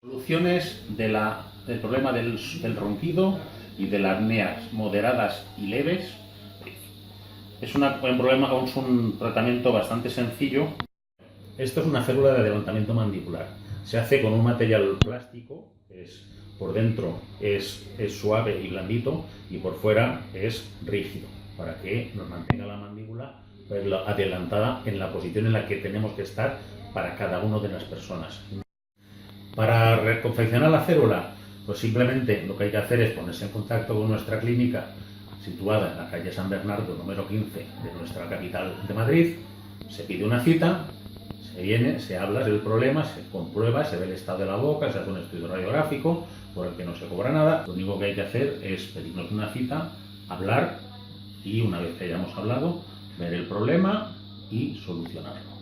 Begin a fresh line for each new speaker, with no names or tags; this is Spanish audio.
Soluciones del problema del ronquido y de las apneas moderadas y leves. Es un tratamiento bastante sencillo. Esto es una férula de adelantamiento mandibular. Se hace con un material plástico, por dentro es suave y blandito y por fuera es rígido, para que nos mantenga la mandíbula adelantada en la posición en la que tenemos que estar para cada una de las personas. Para reconfeccionar la férula, pues simplemente lo que hay que hacer es ponerse en contacto con nuestra clínica situada en la calle San Bernardo, número 15 de nuestra capital de Madrid. Se pide una cita, se viene, se habla del problema, se comprueba, se ve el estado de la boca, se hace un estudio radiográfico por el que no se cobra nada. Lo único que hay que hacer es pedirnos una cita, hablar y una vez que hayamos hablado, ver el problema y solucionarlo.